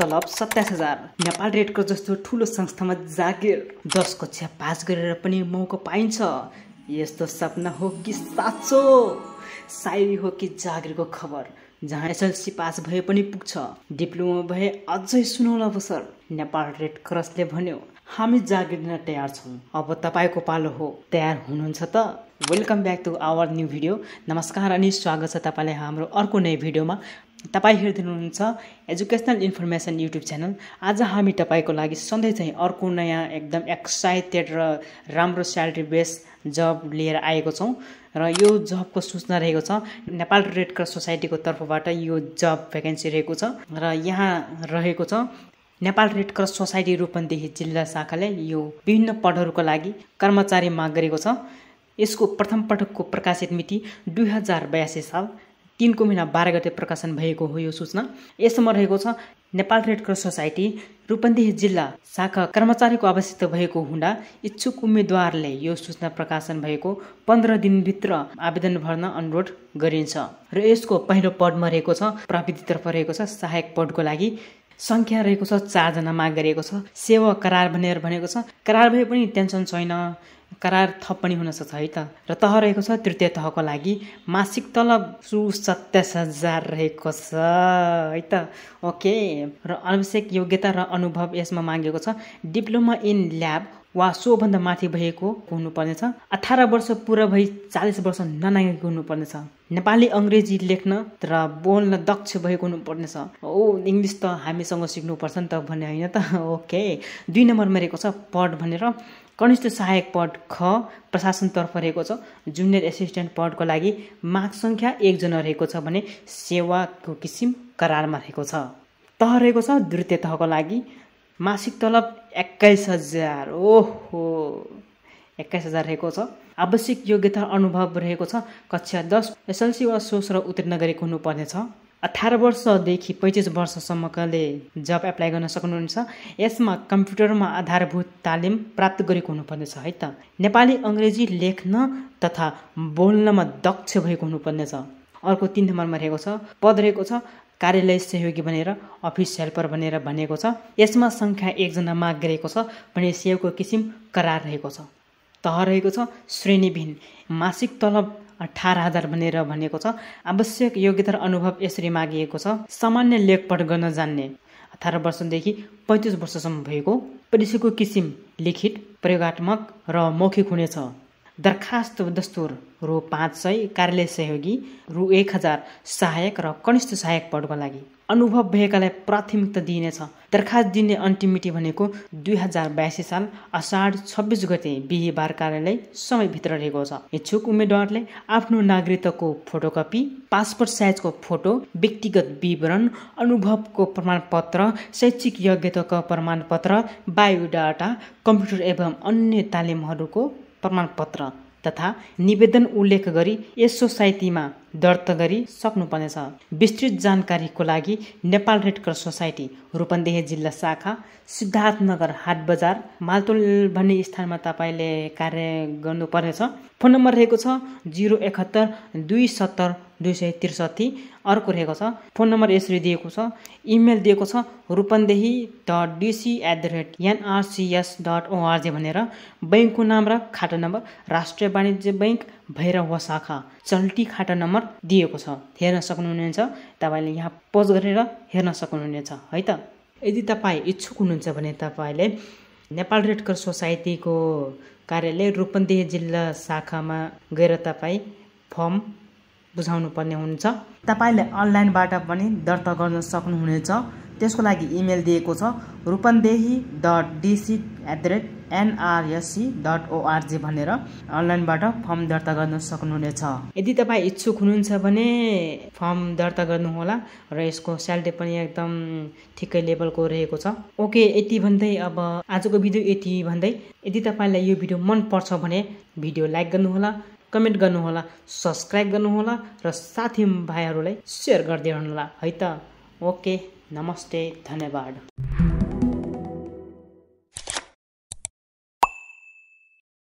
तलब 27,000। Nepal red cross जस्तो ठूलो संस्थामा जागिर 10 कक्षा पास गरेर पनि मौका पाइन्छ। यस्तो सपना हो कि साँचो, शायरी हो कि जागिरको खबर। जहाँ एसएलसी पास भए पनि पुग्छ, डिप्लोमा भए अझै सुनौला अवसर। नेपाल रेड क्रसले भन्यो, हामी जागिर दिन तयार छौँ। अब तपाईको पालो हो, तयार हुनुहुन्छ त? Welcome back to our new video. नमस्कार अनि स्वागत छ तपाईलाई हाम्रो अर्को नयाँ भिडियोमा। तपाई हेर्दै हुनुहुन्छ एजुकेशनल इन्फर्मेसन युट्युब च्यानल। आज हामी तपाईको लागि सधैँ चाहिँ अर्को नयाँ एकदम एक्साइटेड र राम्रो स्यालेरी बेस जब लिएर आएको छौँ र यो जबको सूचना रहेको छ नेपाल रेड क्रस सोसाइटीको तर्फबाट। यो जब भ्याकेन्सी रहेको छ र यहाँ रहेको छ Nepal red cross society Rupandehi जिल्ला शाखाले यो विभिन्न पदहरूका लागि कर्मचारी माग गरेको छ। यसको प्रथम पटकको प्रकाशित मिति 2082 साल 3 को महिना 12 गते प्रकाशन भएको हो यो सूचना। यसमा रहेको छ Nepal red cross society Rupandehi जिल्ला शाखा कर्मचारीको आवश्यकता भएको हुँदा इच्छुक उम्मेदवारले यो सूचना प्रकाशन भएको 15 दिनभित्र आवेदन भर्न अनुरोध गरिन्छ। र यसको पहिलो पदमा रहेको छ प्रविधितर्फ रहेको छ सहायक पदको लागि संख्या रहेको छ 4 जना माग गरेको छ। सेवा करार भनेर भनेको छ। करार भए पनि टेन्सन छैन, करार थप पनि हुन सक्छ है त। र तह रहेको छ तृतीय तहको लागि मासिक तलब 27,000 रहेको छ है त। ओके। र आवश्यक योग्यता र अनुभव यसमा मागेको छ डिप्लोमा इन ल्याब वा सोभन्दा माथि भएको हुनुपर्नेछ। 18 वर्ष पुरा भई 40 वर्ष ननागेको हुनुपर्नेछ। नेपाली अंग्रेजी लेख्न र बोल्न दक्ष भएको हुनुपर्नेछ। ओ इंग्लिश त हामीसँग सिक्नुपर्छ नि त भन्ने हैन त। ओके। 2 नम्बरमा रहेको छ पद भनेर कनिष्ठ सहायक पद ख प्रशासनतर्फ रहेको छ। जुनियर एसिस्टेन्ट पदको लागि माग संख्या 1 जना रहेको छ भने सेवाको किसिम करारमा रहेको छ। तह रहेको छ द्वितीय तहको लागि मासिक तलब 21,000। ओहो 21,000 रहेको छ। आवश्यक योग्यता अनुभव रहेको छ कक्षा 10 एसएलसी वा सोस र उत्तीर्ण गरेको हुनुपर्नेछ। 18 वर्षदेखि 35 वर्षसम्मकाले जब एप्लाई गर्न सक्नुहुन्छ। यसमा कम्प्युटरमा आधारभूत तालिम प्राप्त गरेको हुनुपर्नेछ है त। नेपाली अंग्रेजी लेख्न तथा बोल्नमा दक्ष भएको हुनुपर्नेछ। अर्को 3 नम्बरमा रहेको छ पद रहेको छ कार्यालय सहयोगी भनेर अफिस हेल्पर भनेर भनेको छ। यसमा संख्या 1 जना माग गरेको छ भने सेवाको किसिम करार रहेको छ। तह रहेको छ श्रेणीविहीन मासिक तलब 18,000 भनेर भनेको छ। आवश्यक योग्यता र अनुभव यसरी मागिएको छ सामान्य लेखपढ गर्न जान्ने 18 वर्षदेखि 35 वर्षसम्म भएको। परीक्षाको किसिम लिखित, प्रयोगात्मक र मौखिक हुनेछ। दरखास्त दस्तुर रु 500 कार्यालय सहयोगी, रु 1000 सहायक र कनिष्ठ सहायक पदको लागि। अनुभव भएकालाई प्राथमिकता दिइनेछ। दरखास्त दिने अन्तिम मिति भनेको 2082 साल असाढ 26 गते बिहीबार कार्यालय समयभित्र रहेको छ। इच्छुक उम्मेदवारले आफ्नो नागरिकताको फोटोकपी, पासपोर्ट साइजको फोटो, व्यक्तिगत विवरण, अनुभवको प्रमाणपत्र, शैक्षिक योग्यताको प्रमाणपत्र, बायोडाटा, कम्प्युटर एवं अन्य तालिमहरूको प्रमाणपत्र तथा निवेदन उल्लेख गरी यस सोसाइटीमा दर्ता गरी सक्नुपर्नेछ। विस्तृत जानकारीको लागि Nepal red cross society Rupandehi जिल्ला शाखा सिद्धार्थनगर हाट बजार मालतोल भन्ने स्थानमा तपाईले कार्य गर्नुपर्नेछ। फोन नम्बर रहेको छ 071 270 263। अर्को रहेको छ फोन नम्बर यसरी दिएको छ। इमेल दिएको छ rupandehi.dc@nrcs.org भनेर। बैंकको नाम र खाता नम्बर राष्ट्रिय वाणिज्य बैंक भैरव शाखा चल्टी खाता नम्बर दिएको छ। हेर्न सक्नुहुनेछ। तपाईले यहाँ पोज गरेर हेर्न सक्नुहुनेछ है त। यदि तपाई इच्छुक हुनुहुन्छ भने तपाईले नेपाल रेड क्रस सोसाइटीको कार्यालय रूपन्देही जिल्ला शाखामा गएर तपाई फर्म बुझाउनु पर्ने हुन्छ। तपाईले अनलाइनबाट पनि दर्ता गर्न सक्नुहुनेछ। त्यसको लागि इमेल दिएको छ rupandehi.dc@nrsc.org भनेर अनलाइनबाट फर्म दर्ता गर्न सक्नुहुनेछ। यदि तपाई इच्छुक हुनुहुन्छ भने फर्म दर्ता गर्नुहोला र यसको स्यालेरी पनि एकदम ठिकै लेभलको रहेको छ। ओके। यति भन्दै अब आजको भिडियो यति भन्दै यदि तपाईलाई यो भिडियो मन पर्छ भने भिडियो लाइक गर्नुहोला, कमेन्ट गर्नुहोला, सब्स्क्राइब गर्नुहोला र साथी भाइहरूलाई सेयर गर्दै रहनुहोला है त। ओके। नमस्ते, धन्यवाद।